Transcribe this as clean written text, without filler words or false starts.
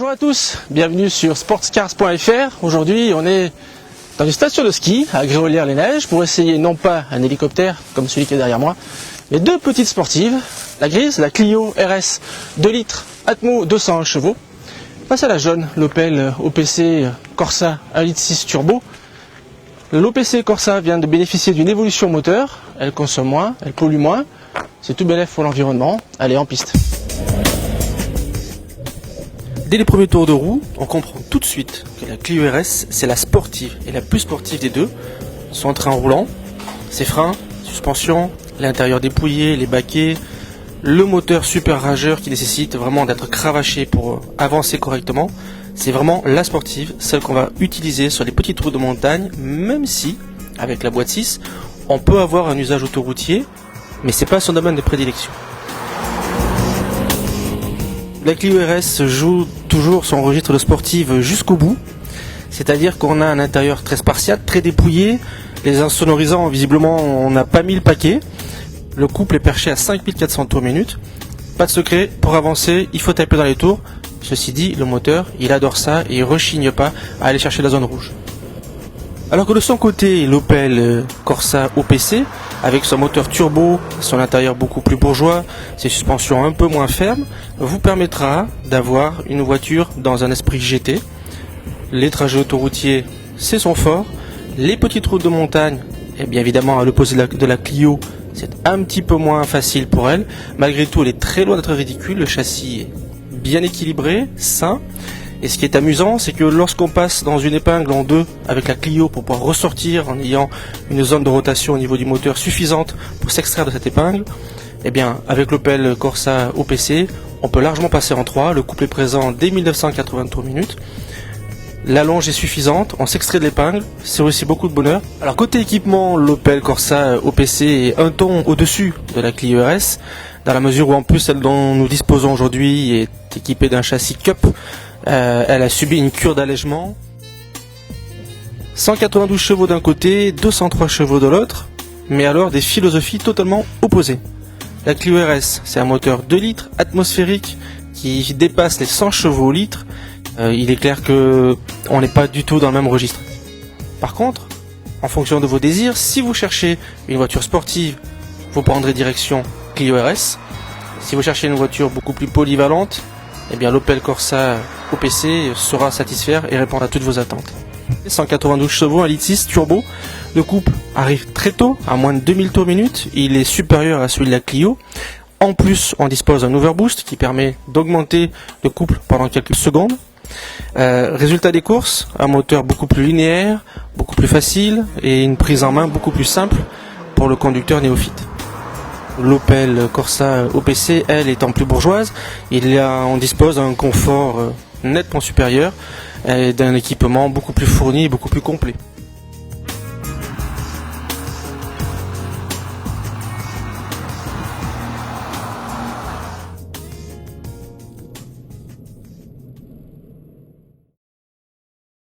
Bonjour à tous, bienvenue sur sportscars.fr. Aujourd'hui on est dans une station de ski à Gréolières-les-Neiges pour essayer non pas un hélicoptère comme celui qui est derrière moi, mais deux petites sportives, la grise, la Clio RS 2 litres Atmo 201 chevaux, face à la jaune, l'Opel OPC Corsa 1,6 litre turbo. L'OPC Corsa vient de bénéficier d'une évolution moteur, elle consomme moins, elle pollue moins, c'est tout bénéf pour l'environnement. Allez, en piste. Dès les premiers tours de roue, on comprend tout de suite que la Clio RS, c'est la sportive et la plus sportive des deux. Son train roulant, ses freins, suspension, l'intérieur dépouillé, les baquets, le moteur super rageur qui nécessite vraiment d'être cravaché pour avancer correctement. C'est vraiment la sportive, celle qu'on va utiliser sur les petites routes de montagne, même si, avec la boîte 6, on peut avoir un usage autoroutier, mais c'est pas son domaine de prédilection. La Clio RS joue toujours son registre de sportive jusqu'au bout, c'est-à-dire qu'on a un intérieur très spartiate, très dépouillé, les insonorisants visiblement on n'a pas mis le paquet, le couple est perché à 5400 tours minute, pas de secret, pour avancer il faut taper dans les tours, ceci dit le moteur il adore ça et il rechigne pas à aller chercher la zone rouge. Alors que de son côté l'Opel Corsa OPC, avec son moteur turbo, son intérieur beaucoup plus bourgeois, ses suspensions un peu moins fermes, vous permettra d'avoir une voiture dans un esprit GT. Les trajets autoroutiers, c'est son fort. Les petites routes de montagne, et bien évidemment à l'opposé de la Clio, c'est un petit peu moins facile pour elle. Malgré tout, elle est très loin d'être ridicule. Le châssis est bien équilibré, sain. Et ce qui est amusant, c'est que lorsqu'on passe dans une épingle en deux avec la Clio pour pouvoir ressortir en ayant une zone de rotation au niveau du moteur suffisante pour s'extraire de cette épingle, eh bien, avec l'Opel Corsa OPC, on peut largement passer en 3. Le couple est présent dès 1980 tours minute. La longe est suffisante, on s'extrait de l'épingle, c'est aussi beaucoup de bonheur. Alors côté équipement, l'Opel Corsa OPC est un ton au-dessus de la Clio RS, dans la mesure où en plus celle dont nous disposons aujourd'hui est équipée d'un châssis Cup. Elle a subi une cure d'allègement. 192 chevaux d'un côté, 203 chevaux de l'autre, mais alors des philosophies totalement opposées. La Clio RS, c'est un moteur 2 litres atmosphérique qui dépasse les 100 chevaux au litre. Il est clair que on n'est pas du tout dans le même registre. Par contre, en fonction de vos désirs, si vous cherchez une voiture sportive, vous prendrez direction Clio RS. Si vous cherchez une voiture beaucoup plus polyvalente, eh bien l'Opel Corsa OPC saura satisfaire et répondre à toutes vos attentes. 192 chevaux, 1,6 litre turbo. Le couple arrive très tôt, à moins de 2000 tours minute. Il est supérieur à celui de la Clio. En plus, on dispose d'un overboost qui permet d'augmenter le couple pendant quelques secondes. Résultat des courses, un moteur beaucoup plus linéaire, beaucoup plus facile et une prise en main beaucoup plus simple pour le conducteur néophyte. L'Opel Corsa OPC, elle, étant plus bourgeoise, on dispose d'un confort nettement supérieur et d'un équipement beaucoup plus fourni et beaucoup plus complet.